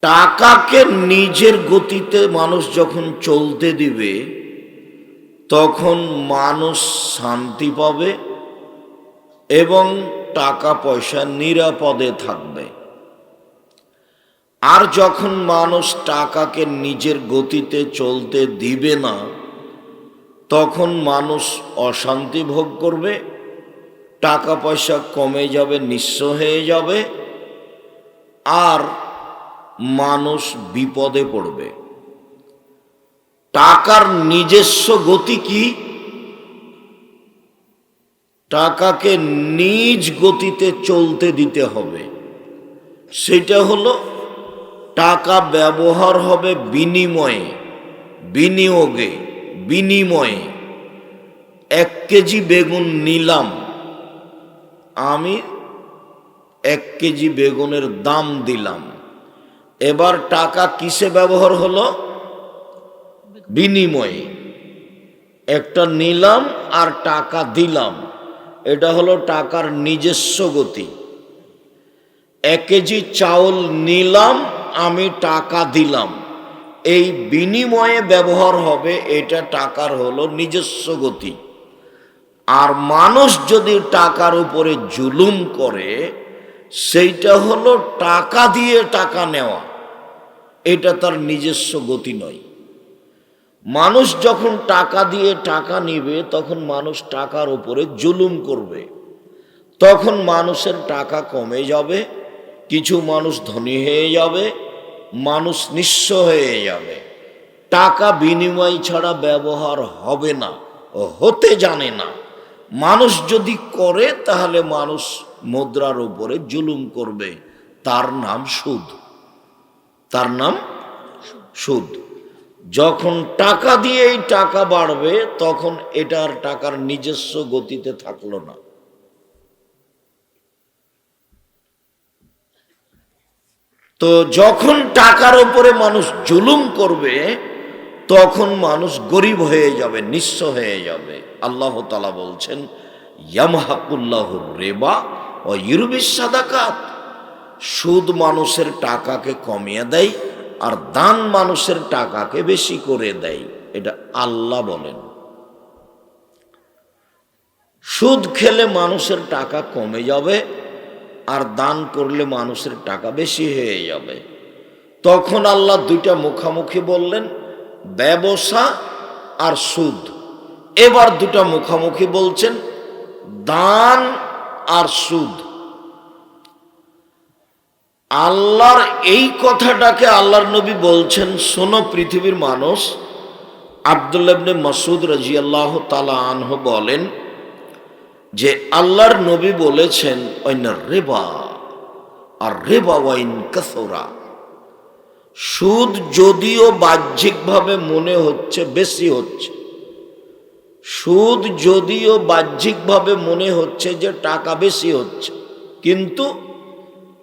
টাকাকে নিজের গতিতে মানুষ যখন চলতে দিবে তখন মানুষ শান্তি পাবে এবং টাকা পয়সা নিরাপদে থাকবে। আর যখন মানুষ টাকাকে নিজের গতিতে চলতে দিবে না তখন মানুষ অশান্তি ভোগ করবে, টাকা পয়সা কমে যাবে, নিঃস্ব হয়ে যাবে, আর মানুষ বিপদে পড়বে। টাকার নিজস্ব গতি কি? টাকাকে নিজ গতিতে চলতে দিতে হবে। সেটা হলো টাকা ব্যবহার হবে বিনিময়ে, বিনিয়োগে, বিনিময়ে। 1 কেজি বেগুন নিলাম, আমি 1 কেজি বেগুনের দাম দিলাম। এবার টাকা কিসে ব্যবহার হলো? বিনিময়ে। একটা নিলাম আর টাকা দিলাম, এটা হলো টাকার নিজস্ব গতি। 1 কেজি চাউল নিলাম, আমি টাকা দিলাম, এই বিনিময়ে ব্যবহার হবে, এটা টাকার হলো নিজস্ব গতি। আর মানুষ যদি টাকার উপরে জুলুম করে সেইটা হলো টাকা দিয়ে টাকা নেওয়া, এটা তার নিজস্ব গতি নয়। মানুষ যখন টাকা দিয়ে টাকা নিবে তখন মানুষ টাকার উপরে জুলুম করবে, তখন মানুষের টাকা কমে যাবে, কিছু মানুষ ধনী হয়ে যাবে, মানুষ নিঃস্ব হয়ে যাবে। টাকা বিনিময় ছাড়া ব্যবহার হবে না, ও হতে জানে না। মানুষ যদি করে তাহলে মানুষ মুদ্রার উপরে জুলুম করবে, তার নাম সুদ, তার নাম সুদ। যখন টাকা দিয়েই টাকা বাড়বে তখন এটার টাকার নিজস্ব গতিতে থাকলো না। তো যখন টাকার উপরে মানুষ জুলুম করবে তখন মানুষ গরিব হয়ে যাবে, নিঃস্ব হয়ে যাবে। আল্লাহ তাআলা বলছেন ইয়ামহাকুল্লাহুর রিবা ওয়া ইউরবিস সাদাকাত। সুদ মানুষের টাকাকে কমিয়ে দেয় আর দান মানুষের টাকাকে বেশি করে দেয়, এটা আল্লাহ বলেন। সুদ খেলে মানুষের টাকা কমে যাবে আর দান করলে মানুষের টাকা বেশি হয়ে যাবে। তখন আল্লাহ দুইটা মুখামুখি বললেন, ব্যবসা আর সুদ। এবার দুটা মুখামুখি বলছেন, দান আর সুদ। আল্লাহর এই কথাটাকে আল্লাহর নবী বলছেন, শোনো পৃথিবীর মানুষ। আব্দুল্লাহ ইবনে মাসউদ রাদিয়াল্লাহু তাআলা আনহু বলেন যে আল্লাহর নবী বলেছেন ওয়াইনার রিবা আর রিবা ওয়াইন কাসরা। সুদ যদিও বাহ্যিকভাবে মনে হচ্ছে বেশি হচ্ছে, সুদ যদিও বাহ্যিকভাবে মনে হচ্ছে যে টাকা বেশি হচ্ছে, কিন্তু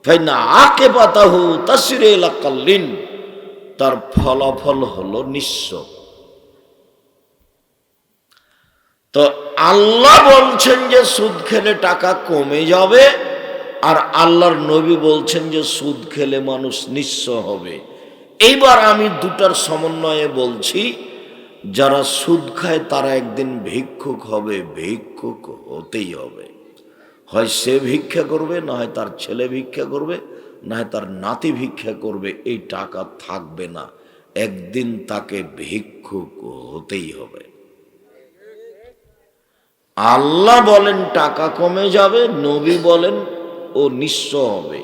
ফাইনা আকিবাতাহু তাসিরু ইলা কাল্লিন, তার ফলাফল হলো নিঃস্ব। তো আল্লাহ বলছেন যে সুদ খেলে টাকা কমে যাবে, আর আল্লাহর নবী বলছেন যে সুদ খেলে মানুষ নিঃস্ব হবে। এইবার আমি দুটার সমন্বয়ে বলছি, যারা সুদ খায় তারা একদিন ভিক্ষুক হবে, ভিক্ষুক হতেই হবে। হয় সে ভিক্ষা করবে, না হয় তার ছেলে ভিক্ষা করবে, না হয় তার নাতি ভিক্ষা করবে, এই টাকা থাকবে না, একদিন তাকে ভিক্ষুক হতেই হবে। আল্লাহ বলেন টাকা কমে যাবে, নবী বলেন ও নিঃস্ব হবে।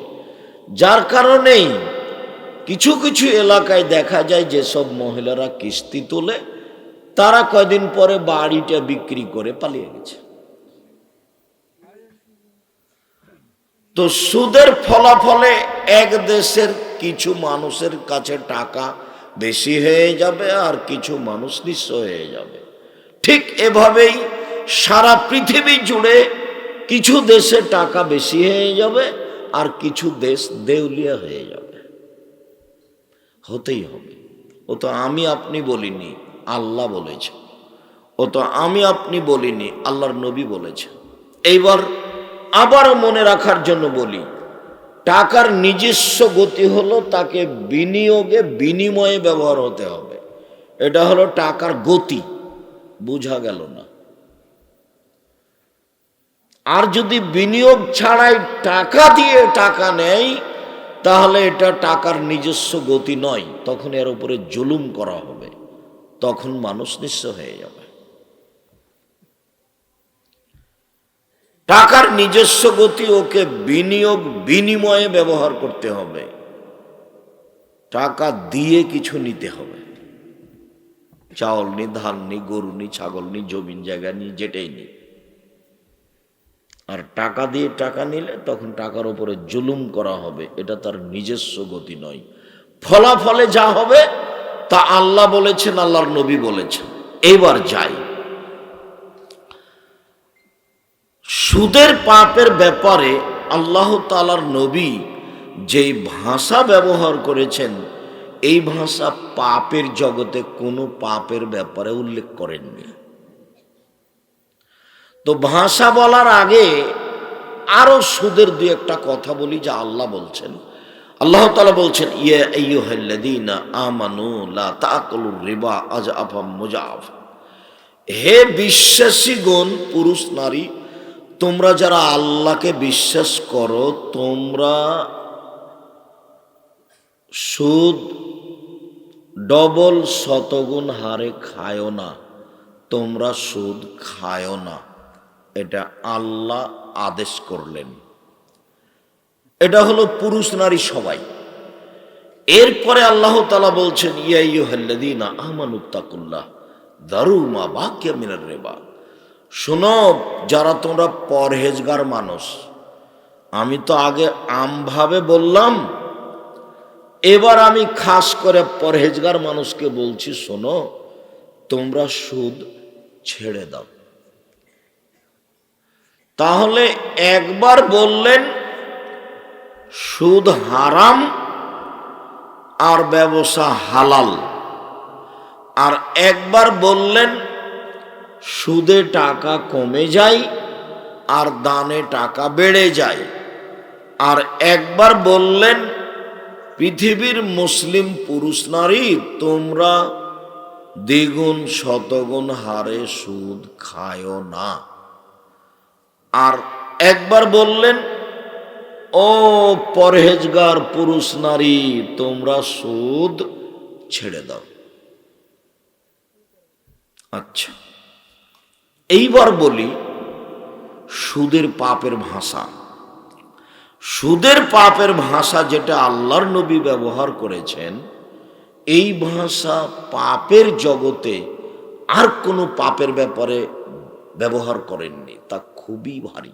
যার কারণেই কিছু কিছু এলাকায় দেখা যায় যেসব মহিলারা কিস্তি তোলে তারা কয়দিন পরে বাড়িটা বিক্রি করে পালিয়ে গেছে। তো সুদের ফলাফলে এক দেশের কিছু মানুষের কাছে টাকা বেশি হয়ে যাবে আর কিছু মানুষ নিঃস্ব হয়ে যাবে। ঠিক এভাবেই সারা পৃথিবী জুড়ে কিছু দেশে টাকা বেশি হয়ে যাবে আর কিছু দেশ দেউলিয়া হয়ে যাবে। হতেই হবে। ও তো আমি আপনি বলিনি, আল্লাহ বলেছে। ও তো আমি আপনি বলিনি, আল্লাহর নবী বলেছে। এইবার আবারও মনে রাখার জন্য বলি, টাকার নিজস্ব গতি হলো তাকে বিনিয়োগে বিনিময়ে ব্যবহার হতে হবে। এটা হলো টাকার গতি। বুঝা গেল না? আর যদি বিনিয়োগ ছাড়াই টাকা দিয়ে টাকা নেয়, তাহলে এটা টাকার নিজস্ব গতি নয়, তখন এর উপরে জুলুম করা হবে, তখন মানুষ নিঃস্ব হয়ে যাবে। টাকার নিজস্ব গতি, ওকে বিনিয়োগ বিনিময়ে ব্যবহার করতে হবে, টাকা দিয়ে কিছু নিতে হবে। চাউল নি, ধান নি, গরু নি, ছাগল নি, জমিন জায়গা নি, যেটাই নি। আর টাকা দিয়ে টাকা নিলে তখন টাকার উপরে জুলুম করা হবে, এটা তার নিজস্ব গতি নয়। ফলাফলে যা হবে তা আল্লাহ বলেছেন, আল্লাহর নবী বলেছেন। এইবার যাই, সুদের পাপের ব্যাপারে আল্লাহ তাআলার নবী যেই ভাষা ব্যবহার করেছেন, এই ভাষা পাপের জগতে কোনো পাপের ব্যাপারে উল্লেখ করেননি। তো ভাষা বলার আগে আরো সুদের দুই একটা কথা বলি, যা আল্লাহ বলছেন। আল্লাহ তাআলা বলছেন, ইয়া আইয়ুহাল্লাযীনা আমানু লা তাকুলুর রিবা আযআফাম মুযাফ। হে বিশ্বাসীগণ, পুরুষ নারী, তোমরা যারা আল্লাহকে বিশ্বাস করো, তোমরা সুদ ডবল শতগুণ হারে খায়ও না, তোমরা সুদ খায়ও না। এটা আল্লাহ আদেশ করলেন। এটা হলো পুরুষ নারী সবাই। এরপরে আল্লাহ তাআলা বলছেন, ইয়া আইয়ুহাল্লাযীনা আমানুত্তাকুল্লাহ যারু মা বাকিয়া মিনার রিবা। শোনো, যারা তোমরা পরহেজগার মানুষ, আমি তো আগে আমভাবে বললাম, এবার আমি খাস করে পরহেজগার মানুষকে বলছি, শোনো, তোমরা সুদ ছেড়ে দাও। তাহলে একবার বললেন সুদ হারাম আর ব্যবসা হালাল, আর একবার বললেন সুদে টাকা কমে যায় আর দানে টাকা বেড়ে যায়, আর একবার বললেন পৃথিবীর মুসলিম পুরুষ নারী, তোমরা দ্বিগুণ শতগুণ হারে সুদ খায়ও না। আর একবার বললেন, ও পরহেজগার পুরুষ নারী, তোমরা সুদ ছেড়ে দাও। আচ্ছা, এইবার বলি সুদের পাপের ভাষা। সুদের পাপের ভাষা যেটা আল্লাহর নবী ব্যবহার করেছেন, এই ভাষা পাপের জগতে আর কোনো পাপের ব্যাপারে ব্যবহার করেননি। তা খুবই ভারী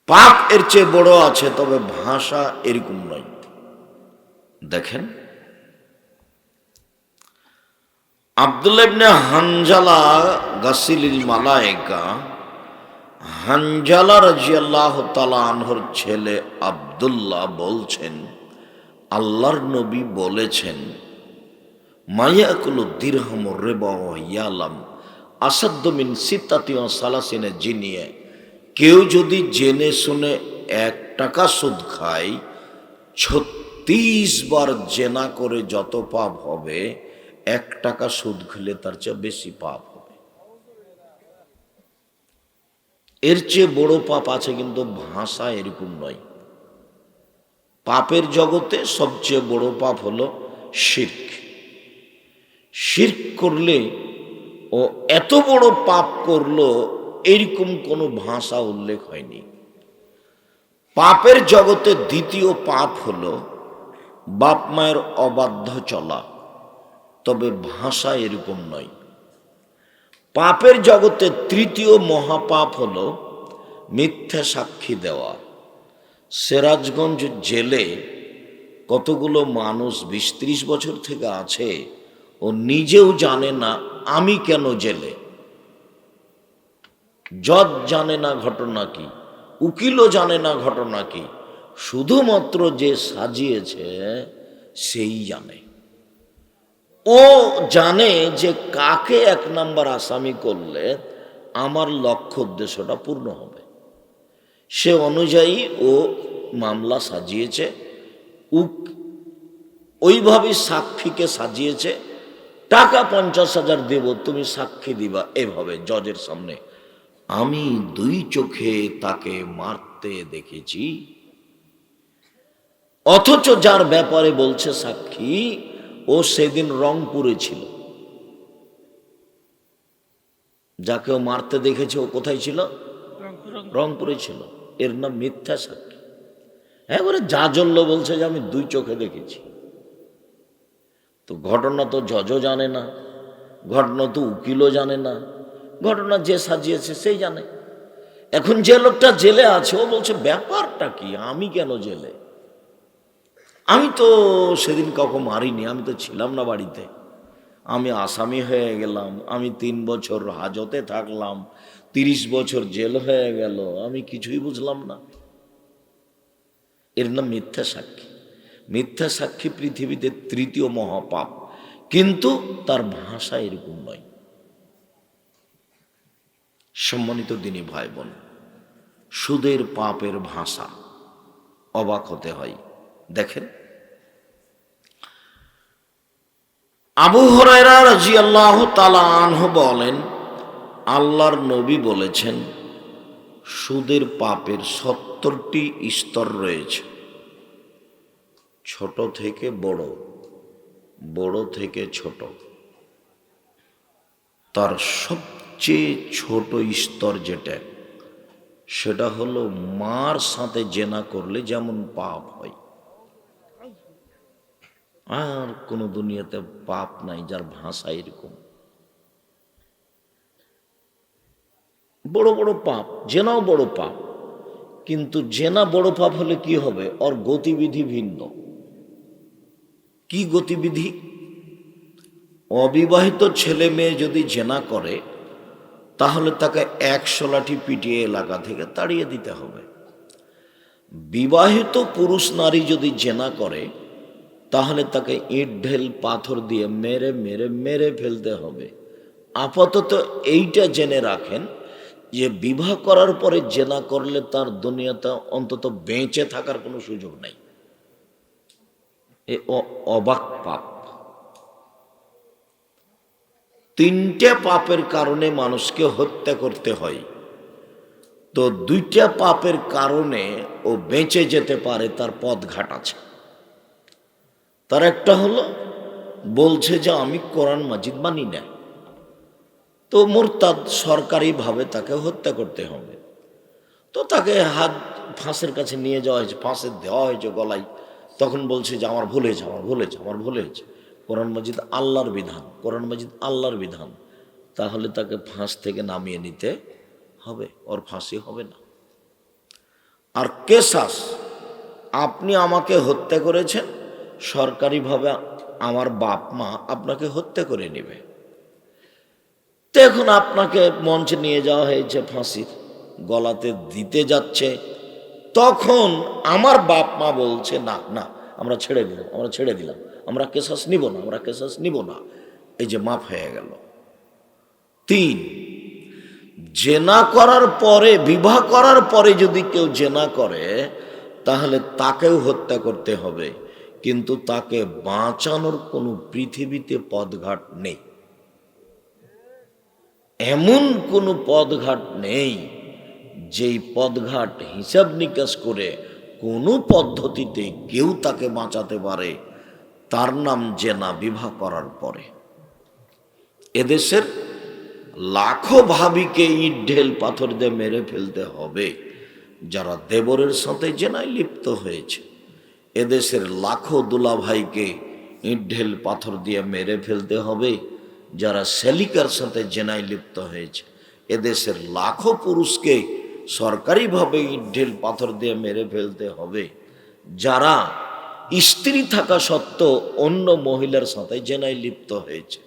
পাপ, এর চেয়ে বড় আছে, তবে ভাষা এরকম নয়। দেখেন, আব্দুল্লাহ ইবনে হানজালা গাসিলিল মালায়েকা, হানজালা রাদিয়াল্লাহু তাআলা আনহুর ছেলে আব্দুল্লাহ বলছেন, আল্লাহর নবী বলেছেন, মায়াকুলু দিরহামুর রিবা ওয়া ইয়ালাম আসাদ্দু মিন সিত্তাতি ওয়া সালাসিনা জিনিয়া। কেউ যদি জেনে শুনে 1 টাকা সুদ খায়, 36 বার জেনা করে যত পাপ হবে, 1 টাকা সুদ খেলে তার চেয়ে বেশি পাপ হবে। এর চেয়ে বড় পাপ আছে, কিন্তু ভাষা এরকম নয়। পাপের জগতে সবচেয়ে বড় পাপ হলো শিরক। শিরক করলে ও এত বড় পাপ করলো, এরকম কোনো ভাষা উল্লেখ হয়নি। পাপের জগতে দ্বিতীয় পাপ হলো বাপ মায়ের অবাধ্য চলা, তবে ভাষা এরকম নয়। পাপের জগতে তৃতীয় মহাপাপ হলো মিথ্যা সাক্ষী দেওয়া। সিরাজগঞ্জ জেলে কতগুলো মানুষ 20-30 বছর থেকে আছে, ও নিজেও জানে না আমি কেন জেলে। জজ জানে না ঘটনা কি, উকিলও জানে না ঘটনা কি, শুধুমাত্র যে সাজিয়েছে সেই জানে। ও জানে যে কাকে 1 নম্বর আসামি করলে আমার লক্ষ্য উদ্দেশ্যটা পূর্ণ হবে। সে অনুযায়ী ও মামলা সাজিয়েছে, ওইভাবে সাক্ষীকে সাজিয়েছে, টাকা 50,000 দেব, তুমি সাক্ষী দিবা, এভাবে জজের সামনে। আমি 2 চোখে তাকে মারতে দেখেছি। অথচ যার ব্যাপারে বলছে সাক্ষী, ও সেদিন রংপুরে ছিল। যাকে ও মারতে দেখেছে ও কোথায় ছিল? রংপুরে ছিল। এর নাম মিথ্যা সাক্ষী। এবারে জাজল্য বলছে যে আমি 2 চোখে দেখেছি। তো ঘটনা তো জজও জানে না, ঘটনা তো উকিলও জানে না, ঘটনা যে সাজিয়েছে সেই জানে। এখন যে লোকটা জেলে আছে ও বলছে ব্যাপারটা কি, আমি কেন জেলে? আমি তো সেদিন কাউকে মারিনি, আমি তো ছিলাম না বাড়িতে, আমি আসামি হয়ে গেলাম, আমি 3 বছর হাজতে থাকলাম, 30 বছর জেল হয়ে গেল, আমি কিছুই বুঝলাম না। এর নাম মিথ্যা সাক্ষী। মিথ্যা সাক্ষী পৃথিবীতে 3য় মহাপাপ, কিন্তু তার ভাষা এরকম নয়। সম্মানিত দিনী ভাই বোন, সুদের পাপের ভাষা অবাক হতে হয়। দেখেন, আবু হুরায়রা রাদিয়াল্লাহু তাআলা আনহু বলেন, আল্লাহর নবী বলেছেন, সুদের পাপের 70টি স্তর রয়েছে, ছোট থেকে বড়, বড় থেকে ছোট। তার সবচেয়ে ছোট স্তর যেটা, সেটা হলো মার সাথে জেনা করলে যেমন পাপ হয়, আর কোন দুনিয়াতে পাপ নাই যার ভাষা এরকম। বড় বড় পাপ, জেনাও বড় পাপ, কিন্তু জেনা বড় পাপ হলে কি হবে? ওর গতিবিধি ভিন্ন। কি গতিবিধি? অবিবাহিত ছেলে মেয়ে যদি জেনা করে, তাহলে তাকে 100 লাঠি পিটিয়ে এলাকা থেকে তাড়িয়ে দিতে হবে। বিবাহিত পুরুষ নারী যদি জেনা করে, তাহলে তাকে ইট ঢেল পাথর দিয়ে মেরে মেরে মেরে ফেলতে হবে। আপাতত এইটা জেনে রাখেন যে বিবাহ করার পরে জেনা করলে তার দুনিয়াতে অন্তত বেঁচে থাকার কোনো সুযোগ নাই। এ অবাক পাপ। 3টে পাপের কারণে মানুষকে হত্যা করতে হয়, তো 2টা পাপের কারণে ও বেঁচে যেতে পারে, তার পথঘাট আছে। তার একটা হলো বলছে যে আমি কোরআন মাজিদ মানি না, তো মুরতাদ, সরকারিভাবে তাকে হত্যা করতে হবে। তো তাকে হাত ফাঁসের কাছে নিয়ে যাওয়া হয়েছে, ফাঁসে দেওয়া হয়েছে গলায়। তখন বলছে যে আমার ভুল হয়েছে, আমার ভুল হয়েছে, আমার ভুল হয়েছে। কোরআন মাজিদ আল্লাহর বিধান, কোরআন মাজিদ আল্লাহর বিধান। তাহলে তাকে ফাঁস থেকে নামিয়ে নিতে হবে, ওর ফাঁসি হবে না। আর কেসাস, আপনি আমাকে হত্যা করেছেন, সরকারিভাবে আমার বাপ মা আপনাকে হত্যা করে নেবে। তো এখন আপনাকে মঞ্চে নিয়ে যাওয়া হয়েছে, ফাঁসির গলাতে দিতে যাচ্ছে, তখন আমার বাপ মা বলছে না না, আমরা ছেড়ে দিলাম, আমরা ছেড়ে দিলাম, আমরা কেসাস নিব না, আমরা কেসাস নিব না। এই যে মাফ হয়ে গেল। 3, জেনা করার পরে, বিবাহ করার পরে যদি কেউ জেনা করে, তাহলে তাকেও হত্যা করতে হবে, কিন্তু তাকে বাঁচানোর কোনো পৃথিবীতে পথঘাট নেই। এমন কোনো পথঘাট নেই যেই পথঘাট হিসাব নিকাশ করে কোনো পদ্ধতিতে কেউ তাকে বাঁচাতে পারে। তার নাম জেনা, বিবাহ করার পরে। এদেশের লাখো ভাবিকে ইট ঢেল পাথর দিয়ে মেরে ফেলতে হবে যারা দেবরের সাথে জেনায় লিপ্ত হয়েছে। এদেশের লাখো দুলাভাইকে ইট ঢেল পাথর দিয়ে মেরে ফেলতে হবে যারা সেলিকার সাথে জেনায় লিপ্ত হয়েছে। এদেশের লাখো পুরুষকে সরকারিভাবে ইট ঢেল পাথর দিয়ে মেরে ফেলতে হবে যারা স্ত্রী থাকা সত্ত্বেও অন্য মহিলার সাথে জেনায় লিপ্ত হয়েছে।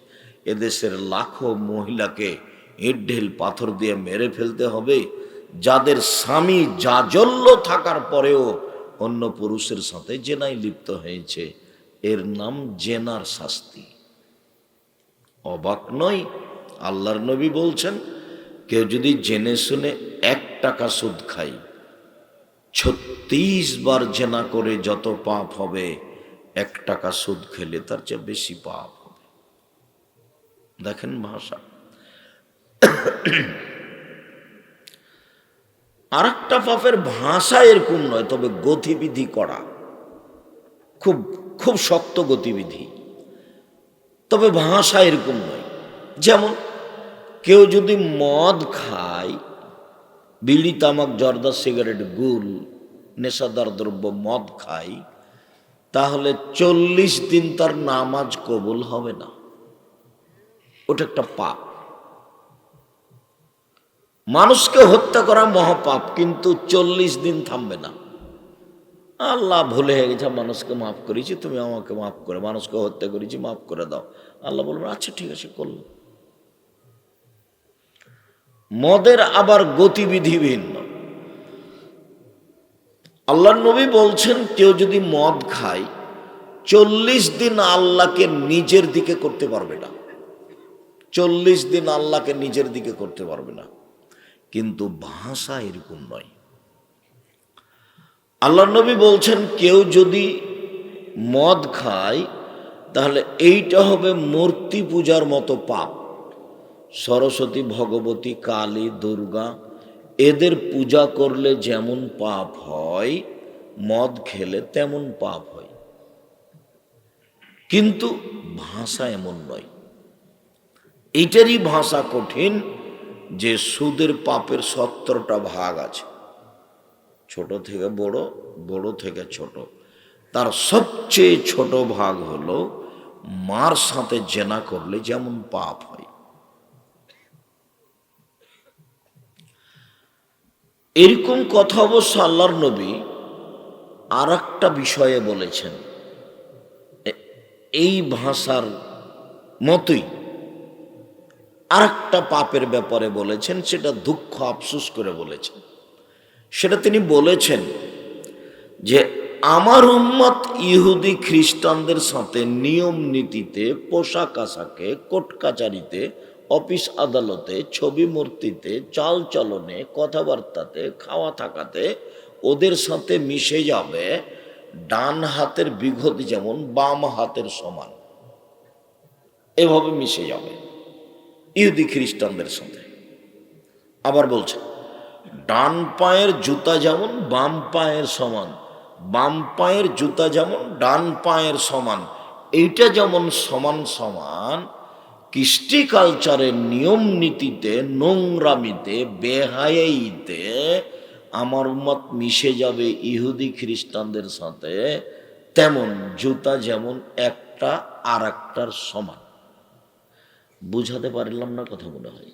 এদেশের লাখো মহিলাকে ইট ঢেল পাথর দিয়ে মেরে ফেলতে হবে যাদের স্বামী জাজল্য থাকার পরেও অন্য পুরুষের সাথে জেনায় লিপ্ত হয়েছে। এর নাম জেনার শাস্তি। অবাক নয়, আল্লাহর নবী বলছেন, কেউ যদি জেনে শুনে 1 টাকা সুদ খায়, 36 বার জেনা করে যত পাপ হবে, 1 টাকা সুদ খেলে তার চেয়ে বেশি পাপ হবে। দেখেন ভাষা। আর একটা পাপের ভাষা এরকম নয়, তবে গতিবিধি করা খুব খুব শক্ত গতিবিধি, তবে ভাষা এরকম নয়। যেমন কেউ যদি মদ খায়, বিড়ি, তামাক, জর্দা, সিগারেট, গুল, নেশাদার দ্রব্য মদ খায়, তাহলে 40 দিন তার নামাজ কবুল হবে না। ওটা একটা পাপ। মানুষকে হত্যা করা মহাপাপ, কিন্তু 40 দিন থামবে না। আল্লাহ ভুলে হয়ে গেছে, মানুষকে মাফ করেছি, তুমি আমাকে মাফ করে, মানুষকে হত্যা করেছি, মাফ করে দাও। আল্লাহ বলবেন আচ্ছা ঠিক আছে, করলো। মদের আবার গতিবিধি ভিন্ন। আল্লাহ নবী বলছেন, কেউ যদি মদ খায় 40 দিন আল্লাহকে নিজের দিকে করতে পারবে না। 40 দিন আল্লাহকে নিজের দিকে করতে পারবে না। কিন্তু ভাষা এরকম নয়। আল্লাহ নবী বলছেন, কেউ যদি মদ খায় তাহলে এইটা হবে মূর্তি পূজার মতো পাপ। সরস্বতী, ভগবতী, কালী, দুর্গা এদের পূজা করলে যেমন পাপ হয়, মদ খেলে তেমন পাপ হয়। কিন্তু ভাষা এমন নয়। এইটারই ভাষা কঠিন, যে সুদের পাপের 70টা ভাগ আছে, ছোট থেকে বড়, বড় থেকে ছোট। তার সবচেয়ে ছোট ভাগ হলো মার সাথে জেনা করলে যেমন পাপ হয়। এরকম কথা অবশ্য আল্লাহর নবী আর একটা বিষয়ে বলেছেন, এই ভাষার মতোই আর একটা পাপের ব্যাপারে বলেছেন, সেটা দুঃখ আফসোস করে বলেছেন। সেটা তিনি বলেছেন যে আমার উম্মত ইহুদি খ্রিস্টানদের সাথে নিয়ম নীতিতে, পোশাক আশাকে, কোর্ট কাচারিতে, অফিস আদালতে, ছবি মূর্তিতে, চাল চলনে, কথাবার্তাতে, খাওয়া থাকাতে ওদের সাথে মিশে যাবে ডান হাতের বিঘত যেমন বাম হাতের সমান। এভাবে মিশে যাবে ইহুদি খ্রিস্টানদের সাথে। আবার বলছে, ডান পায়ের জুতা যেমন বাম পায়ের সমান, বাম পায়ের জুতা যেমন ডান পায়ের সমান, এইটা যেমন সমান সমান, কৃষ্টি কালচারের নিয়ম নীতিতে, নোংরামিতে, বেহায়াইতে আমার উম্মত মিশে যাবে ইহুদি খ্রিস্টানদের সাথে, তেমন জুতা যেমন একটা আর একটার সমান। বুঝাতে পারলাম না কথা মনে হয়।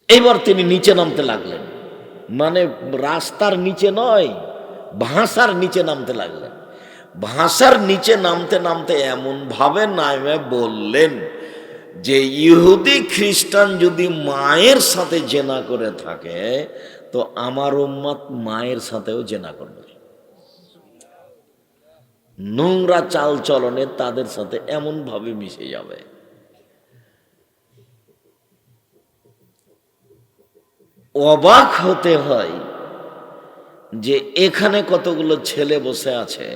এবার তিনি নিচে নামতে লাগলেন, মানে রাস্তার নিচে নয়, ভাষার নিচে নামতে লাগলেন। ভাষার নিচে নামতে নামতে এমন ভাবে নামে বললেন যে ইহুদি খ্রিস্টান যদি মায়ের সাথে জেনা করে থাকে, তো আমার উম্মত মায়ের সাথেও জেনা করবে। নোংরা চাল চলনে তাদের সাথে এমন ভাবে মিশে যাবে। অবাক হতে হয় যে এখানে কতগুলো ছেলে বসে আছে,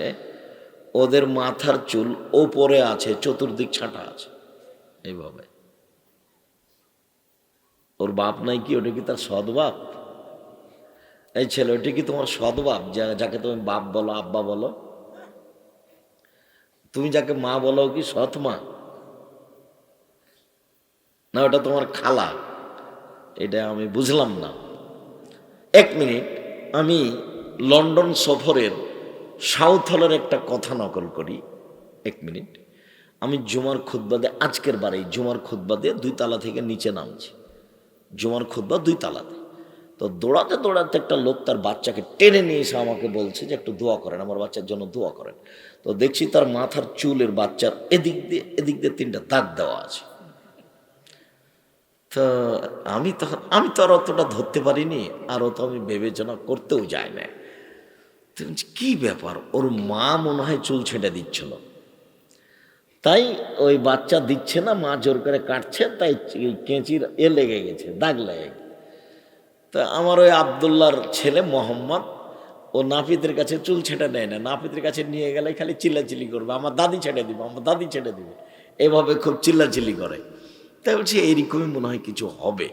ওদের মাথার চুল ওপরে আছে, চতুর্দিক ছাঁটা আছে এইভাবে। ওর বাপ নাই কি? ওটা কি তার সৎবাপ? এই ছেলে, ওটা কি তোমার সৎবাপ, যাকে তুমি বাপ বলো, আব্বা বলো? তুমি যাকে মা বলো কি সৎ মা? না ওটা তোমার খালা? এটা আমি বুঝলাম না। 1 মিনিট, আমি লন্ডন সফরের সাউথ হলের একটা কথা নকল করি। 1 মিনিট। আমি জুমার খুতবা দিয়ে, আজকের বারে জুমার খুতবা দিয়ে 2 তালা থেকে নিচে নামছি। জুমার খুতবা 2 তালাতে। তো দৌড়াতে দৌড়াতে একটা লোক তার বাচ্চাকে টেনে নিয়ে এসে আমাকে বলছে যে একটু দোয়া করেন, আমার বাচ্চার জন্য দোয়া করেন। তো দেখছি তার মাথার চুলের, বাচ্চার এদিক দিয়ে 3টা দাগ দেওয়া আছে। তো আমি তো আর অতটা ধরতে পারিনি, আর অত আমি বিবেচনা করতেও যাই না। কি ব্যাপার, ওর মা মনে হয় চুল ছেঁটে দিচ্ছিল, তাই ওই বাচ্চা দিচ্ছে না, মা জোর করে কাটছে, তাই কেঁচির লেগে গেছে, দাগ লেগে গেছে। তা আমার ওই আবদুল্লাহর ছেলে মোহাম্মদ, ও নাপিতের কাছে চুল ছেঁটে নেয় না, নাপিতের কাছে নিয়ে গেলে খালি চিল্লাচিল্লি করবে, আমার দাদি ছেড়ে দিবে, আমার দাদি ছেড়ে দিবে, এভাবে খুব চিল্লাচিল্লি করে। তাই বলছি এইরকমই মনে হয় কিছু হবে।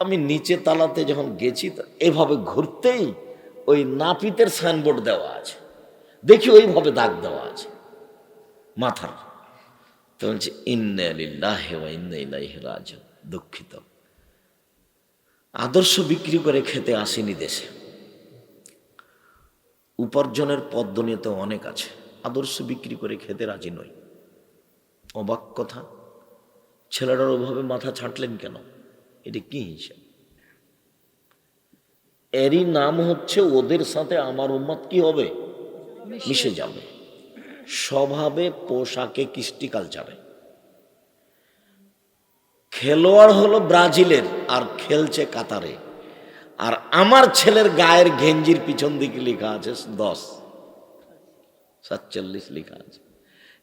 আমি নিচে তালাতে যখন গেছি, এভাবে ঘুরতেই ওই নাপিতের সাইনবোর্ড দেওয়া আছে, দেখি ওইভাবে দাগ দেওয়া আছে মাথার। তো বলছি ইন্না লিল্লাহি ওয়া ইন্না ইলাইহি রাজিউন। দুঃখিত, আদর্শ বিক্রি করে খেতে আসেনি দেশে। উপার্জনের পদ্ধতি তো অনেক আছে, আদর্শ বিক্রি করে খেতে রাজি নই। অবাক কথা, ছেলেটার ওভাবে মাথা ছাঁটলেন কেন? এটা কি হিসাব? এরই নাম হচ্ছে ওদের সাথে আমার উম্মত কি হবে? মিশে যাবে, স্বভাবে, পোশাকে, কৃষ্টি কালচারে। খেলোয়াড় হলো ব্রাজিলের আর খেলছে কাতারে, আর আমার ছেলের গায়ের গেঞ্জির পিছন দিকে লেখা আছে 1047 লেখা আছে।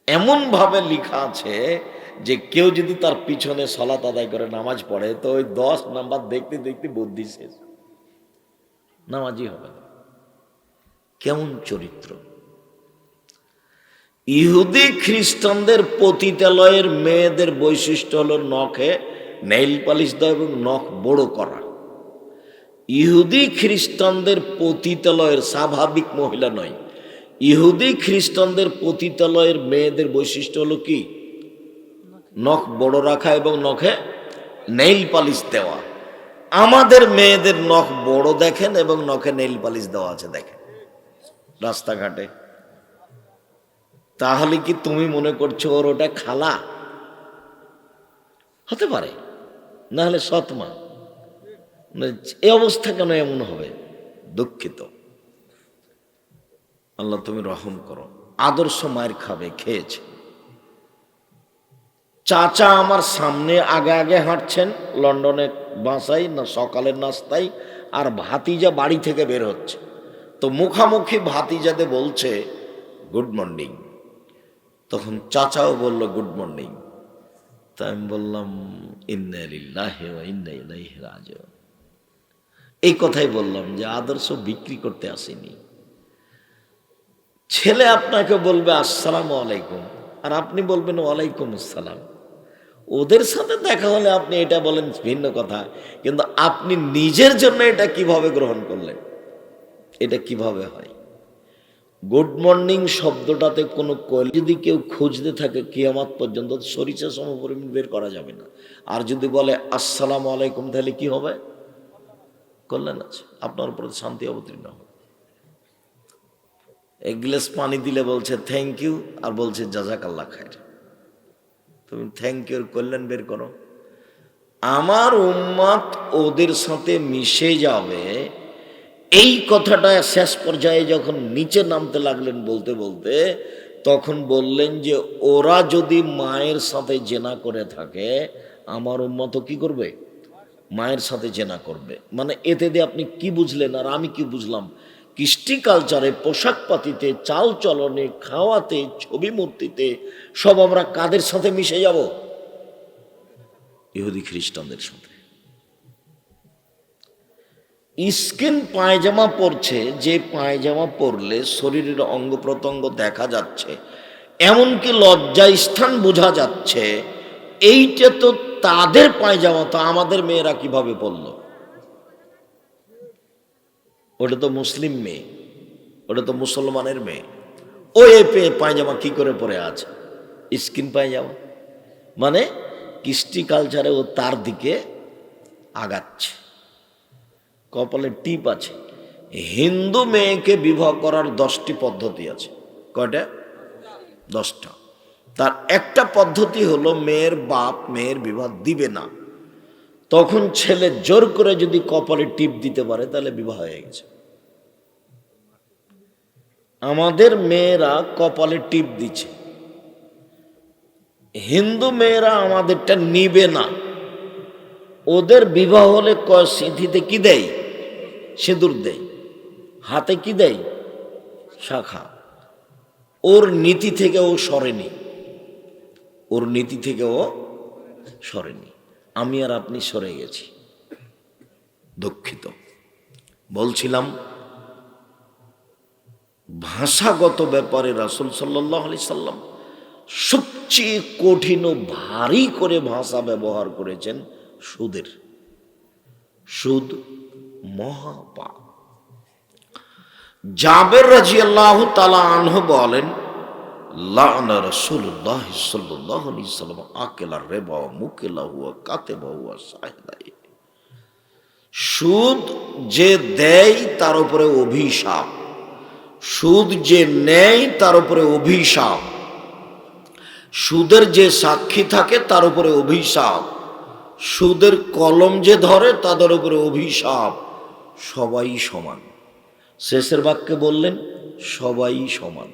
এমন ভাবে লেখা আছে যে কেউ যদি তার পিছনে সালাত আদায় করে নামাজ পড়ে, তো ওই 10 নাম্বার দেখতে দেখতে বুদ্ধি শেষ, নামাজই হবে না। কেমন চরিত্র! ইহুদি খ্রিস্টানদের পতিতালয়ের মেয়েদের বৈশিষ্ট্য হলো নখে নেইল পালিশ দেওয়া এবং নখ বড় করা। ইহুদি খ্রিস্টানদের পতিতালয়ের, স্বাভাবিক মহিলা নয়, ইহুদি খ্রিস্টানদের পতিতালয়ের মেয়েদের বৈশিষ্ট্য হলো কি? নখ বড় রাখা এবং নখে নেইল পালিশ দেওয়া। আমাদের মেয়েদের নখ বড় দেখেন এবং নখে নেইল পালিশ দেওয়া আছে দেখেন রাস্তাঘাটে। তাহলে কি তুমি মনে করছো ওর ওটা খালা? হতে পারে, না হলে সৎমা। এই অবস্থা কেন এমন হবে? দুঃখিত, আল্লাহ তুমি রহম করো। আদর্শ মায়ের খাবে, খেয়েছে। চাচা আমার সামনে আগে আগে হাঁটছেন লন্ডনে বাসায় না সকালের নাস্তায়, আর ভাতিজা বাড়ি থেকে বের হচ্ছে। তো মুখামুখি ভাতিজাতে বলছে গুড মর্নিং, তখন চাচাও বলল গুড মর্নিং। তাই আমি বললাম ইন্না লিল্লাহি ওয়া ইন্না ইলাইহি রাজিউন। এই কথাই বললাম যে আদর্শ বিক্রি করতে আসেনি। ছেলে আপনাকে বলবে আসসালামু আলাইকুম, আর আপনি বলবেন ওয়ালাইকুম আসসালাম। ওদের সাথে দেখা হলে আপনি এটা বলেন ভিন্ন কথা, কিন্তু আপনি নিজের জন্য এটা কিভাবে গ্রহণ করলেন? এটা কিভাবে হয়? গুড মর্নিং শব্দটাতে কোনো যদি কেউ খুঁজতে থাকে কিয়ামত পর্যন্ত সরিষা সমপরিমাণ বের করা যাবে না। আর যদি বলে আসসালামু আলাইকুম, তাহলে কি হবে? কল্যাণ আছে, আপনার উপর শান্তি অবতীর্ণ হবে। এক গ্লাস পানি দিলে বলছে থ্যাংক ইউ, আর বলছে জাযাকাল্লাহ খায়র। তুমি থ্যাংক ইউর কল্যাণ বের করো। আমার উম্মত ওদের সাথে মিশে যাবে, এই কথাটা শেষ পর্যায়ে যখন নিচে নামতে লাগলেন বলতে বলতে, তখন বললেন যে ওরা যদি মায়ের সাথে জেনা করে থাকে, আমার উম্মত কি করবে? মায়ের সাথে জেনা করবে। মানে এতে দিয়ে আপনি কি বুঝলেন আর আমি কি বুঝলাম? কৃষ্টি কালচারে, পোশাক পাতিতে, চাল চলনে, খাওয়াতে, ছবি মূর্তিতে সব আমরা কাদের সাথে মিশে যাব? ইহুদি খ্রিস্টানদের সাথে। স্কিন পায়জামা পরছে, যে পায়জামা পরলে শরীরের অঙ্গ প্রত্যঙ্গ দেখা যাচ্ছে, এমনকি লজ্জা স্থান বোঝা যাচ্ছে, এইটা তো তাদের পায়জামা, তো আমাদের মেয়েরা কিভাবে পরল? ওটা তো মুসলিম মেয়ে, ওটা তো মুসলমানের মেয়ে। ওই পায়জামা কি করে পরে আছে? স্কিন পায়জামা। মানে কৃষ্টি কালচারে ও তার দিকে আগাচ্ছে। কপালে টিপ আছে। হিন্দু মেয়েকে বিবাহ করার 10টি পদ্ধতি আছে। কয়টা? 10টা। তার একটা পদ্ধতি হলো মেয়ের বাপ মেয়ের বিবাহ দিবে না, তখন ছেলে জোর করে যদি কপালে টিপ দিতে পারে তাহলে বিবাহ হয়ে গেছে। আমাদের মেয়েরা কপালে টিপ দিচ্ছে, হিন্দু মেয়েরা আমাদেরটা নিবে না। ওদের বিবাহ হলে সিঁথিতে কি দেয়? সিঁদুর দেয়। হাতে কি দেয়? শাখা। ওর নীতি থেকে ও সরেনি, ওর নীতি থেকে ও সরেনি। আমি আর আপনি সরে গেছি। দুঃখিত। বলছিলাম ভাষাগত ব্যাপারে রাসূল সাল্লাল্লাহু আলাইহি সাল্লাম সবচেয়ে কঠিন ও ভারী করে ভাষা ব্যবহার করেছেন সুদের। সুদ মহাপাপ। জাবের রাদিয়াল্লাহু তাআলা আনহু বলেন, লা'না রাসূলুল্লাহ সাল্লাল্লাহু আলাইহি সাল্লাম আকিলার রিবা ওয়া মুকিলাহু ওয়া কাতিবাহু ওয়া শাহিদাই। সুদ যে দেয় তার উপরে অভিশাপ, সুদ যে নেয় তার উপরে অভিশাপ, সুদের যে সাক্ষী থাকে তার উপরে অভিশাপ, সুদের কলম যে ধরে তাদের উপরে অভিশাপ। সবাই সমান। শেষের বাক্যে বললেন সবাই সমান।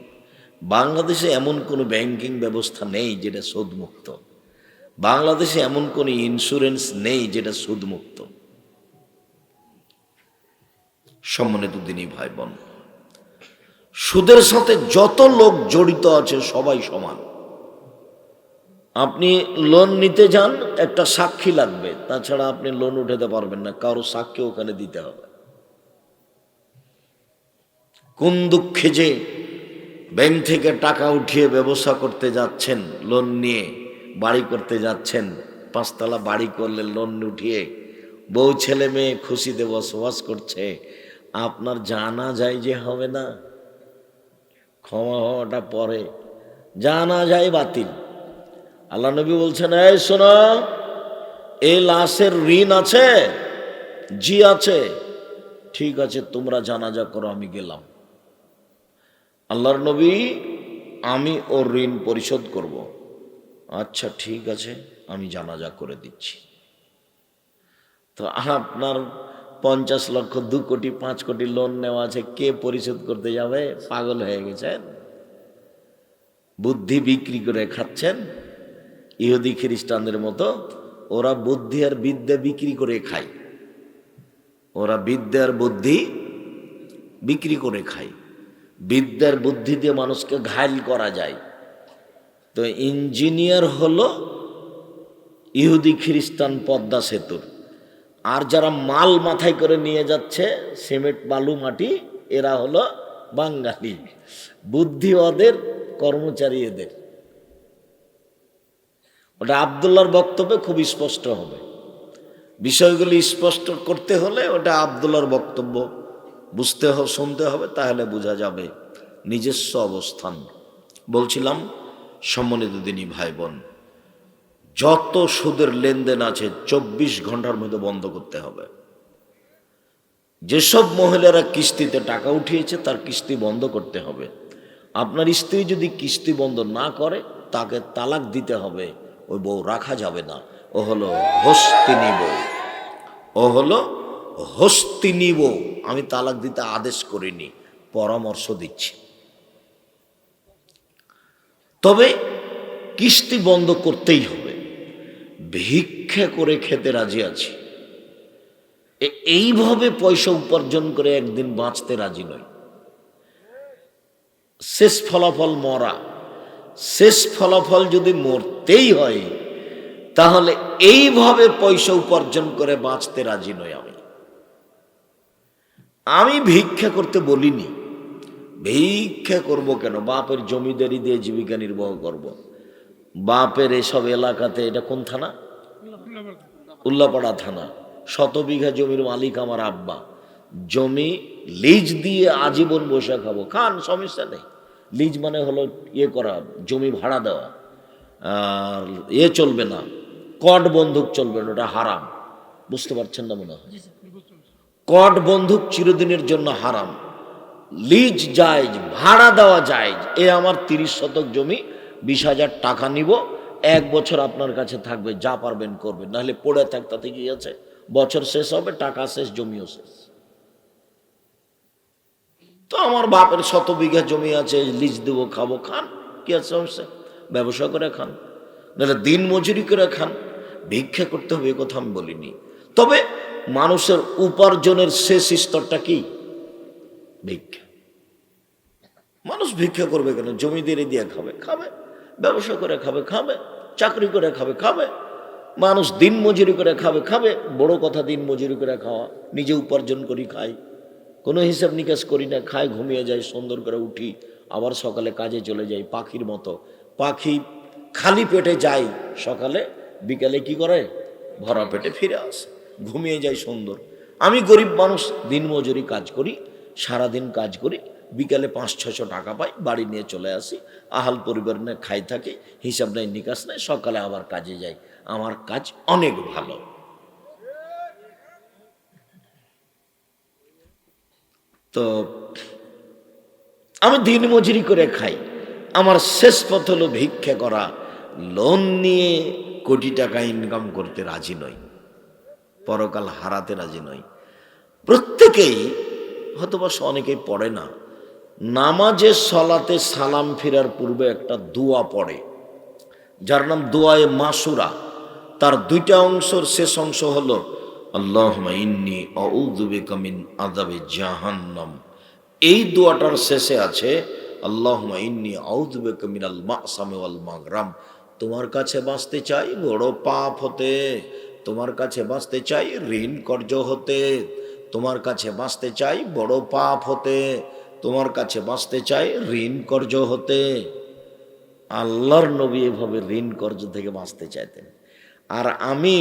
বাংলাদেশে এমন কোনো ব্যাংকিং ব্যবস্থা নেই যেটা সুদমুক্ত। বাংলাদেশে এমন কোনো ইন্স্যুরেন্স নেই যেটা সুদমুক্ত। সম্মানিত দিনী ভাই বোন, সুদের সাথে যত লোক জড়িত আছে সবাই সমান। আপনি লোন নিতে যান, একটা সাক্ষী লাগবে, তাছাড়া আপনি লোন উঠাতে পারবেন না, কারো সাক্ষী ওখানে দিতে হবে। কোন দুঃখে যে ব্যাংক থেকে টাকা উঠিয়ে ব্যবসা করতে যাচ্ছেন, লোন নিয়ে বাড়ি করতে যাচ্ছেন, 5 তলা বাড়ি করলে লোন উঠিয়ে বউ ছেলে মেয়ে খুশিতে বসবাস করছে, আপনার জানা যায় যে হবে না, ক্ষমা হওয়াটা পরে, জানা যায় বাতিল। আল্লাহ নবী বলছেন, এই শোনো, এই লাশের ঋণ আছে? জি আছে। ঠিক আছে, তোমরা জানাজা করো, আমি গেলাম। আল্লাহর নবী, আমি ওর ঋণ পরিশোধ করব। আচ্ছা ঠিক আছে, আমি জানাজা করে দিচ্ছি। তো আপনার 50 লক্ষ, 2 কোটি, 5 কোটি লোন নেওয়া আছে, কে পরিশোধ করতে যাবে? পাগল হয়ে গেছেন? বুদ্ধি বিক্রি করে খাচ্ছেন ইহুদি খ্রিস্টানদের মতো। ওরা বুদ্ধি আর বিদ্যা বিক্রি করে খায়, ওরা বিদ্যা আর বুদ্ধি বিক্রি করে খায়। বিদ্যার বুদ্ধি দিয়ে মানুষকে ঘায়েল করা যায়। তো ইঞ্জিনিয়ার হলো ইহুদি খ্রিস্টান পদ্মা সেতুর, আর যারা মাল মাথায় করে নিয়ে যাচ্ছে সিমেন্ট বালু মাটি, এরা হলো বাঙালি। বুদ্ধি ওদের, কর্মচারী এদের। ওটা আব্দুল্লাহর বক্তব্যে খুব স্পষ্ট হবে। বিষয়গুলি স্পষ্ট করতে হলে ওটা আব্দুল্লাহর বক্তব্য বুঝতে হবে, শুনতে হবে, তাহলে বোঝা যাবে নিজস্ব অবস্থান। বলছিলাম সম্মানিত দিনী ভাই বোন, যত সুদের লেনদেন আছে 24 ঘন্টার মধ্যে বন্ধ করতে হবে। যেসব মহিলারা কিস্তিতে টাকা উঠিয়েছে তার কিস্তি বন্ধ করতে হবে। আপনার স্ত্রী যদি কিস্তি বন্ধ না করে, তাকে তালাক দিতে হবে। ওই বউ রাখা যাবে না। ও হলো হস্তিনী বউ, ও হলো হস্তিনী বউ। আমি তালাক দিতে আদেশ করিনি, পরামর্শ দিচ্ছি। তবে কিস্তি বন্ধ করতেই হবে। ভিক্ষা করে খেতে রাজি আছি, এইভাবে পয়সা উপার্জন করে একদিন বাঁচতে রাজি নয়। শেষ ফলাফল মরা। শেষ ফলাফল যদি মরতেই হয়, তাহলে এইভাবে পয়সা উপার্জন করে বাঁচতে রাজি নই। আমি ভিক্ষা করতে বলিনি। ভিক্ষা করব কেন? বাপের জমিদারি দিয়ে জীবিকা নির্বাহ করব। বাপের এসব এলাকাতে, এটা কোন থানা? উল্লাপাড়া থানা। 100 বিঘা জমির মালিক আমার আব্বা। জমি লিজ দিয়ে আজীবন বসে খাবো, খান, সমস্যা নেই। লিজ মানে হলো করা, জমি ভাড়া দেওয়া। আর চলবে না, কট বন্দুক চলবে না, ওটা হারাম। বুঝতে পারছেন না মনে হয়? কট বন্দুক চিরদিনের জন্য হারাম। লিজ জায়েজ, ভাড়া দেওয়া জায়েজ। আমার 30 শতক জমি, 20,000 টাকা নিব, 1 বছর আপনার কাছে থাকবে, যা পারবেন করবেন, নাহলে পড়ে থাক, তাতে কি আছে? বছর শেষ হবে, টাকা শেষ, জমিও শেষ। তো আমার বাপের 100 বিঘা জমি আছে, লিজ দেবো, খাবো, খান, কি আছে সমস্যা? ব্যবসা করে খান, নাহলে দিন মজুরি করে খান। ভিক্ষা করতে হবে এ কথা আমি বলিনি। তবে মানুষের উপার্জনের শেষ স্তরটা কি? ভিক্ষা। মানুষ ভিক্ষা করবে কেন? জমি দিয়ে খাবে, খাবে, ব্যবসা করে খাবে, খাবে, চাকরি করে খাবে, খাবে, মানুষ দিন মজুরি করে খাবে খাবে, বড় কথা দিন মজুরি করে খাওয়া, নিজে উপার্জন করি খাই, কোনো হিসাব নিকাশ করি না, খাই ঘুমিয়ে যাই, সুন্দর করে উঠি, আবার সকালে কাজে চলে যাই পাখির মতো। পাখি খালি পেটে যায় সকালে, বিকালে কি করে ভরা পেটে ফিরে আসে, ঘুমিয়ে যায় সুন্দর। আমি গরিব মানুষ, দিন মজুরি কাজ করি, সারাদিন কাজ করি, বিকালে 500-600 টাকা পাই, বাড়ি নিয়ে চলে আসি, আহাল পরিবার নিয়ে খাই থাকি, হিসাব নেই নিকাশ নেই, সকালে আবার কাজে যাই। আমার কাজ অনেক ভালো। তো আমি দিন মজুরি করে খাই, আমার শেষ পথ হলো ভিক্ষা করা। লোন নিয়ে কোটি টাকা ইনকাম করতে রাজি নই, পরকাল হারাতে রাজি নই। প্রত্যেকেই হয়তোবা অনেকেই পড়ে না, নামাজে সলাতে সালাম ফিরার পূর্বে একটা দোয়া পড়ে, যার নাম দোয়ায়ে মাসুরা। তার দুইটা অংশের শেষ অংশ হলো আল্লাহুম্মা ইন্নী আউযু বিকা মিন আযাবি জাহান্নাম। এই দোয়াটার শেষে আছে আল্লাহুম্মা ইন্নী আউযু বিকা মিনাল মা'সামি ওয়াল মাগরাম। তোমার কাছে বাঁচতে চাই বড় পাপ হতে, তোমার কাছে বাঁচতে চাই ঋণ কর্জ হতে, তোমার কাছে বাঁচতে চাই বড় পাপ হতে, তোমার কাছে বাঁচতে চাই ঋণ কর্জ হতে। আল্লাহর নবী এভাবে ঋণ কর্জ থেকে বাঁচতে চাইতেন। আর আমি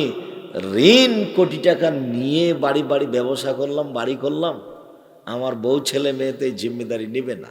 ঋণ কোটি টাকা নিয়ে বাড়ি বাড়ি ব্যবসা করলাম, বাড়ি করলাম, আমার বউ ছেলে মেয়েতে জিম্মেদারি নেবে না।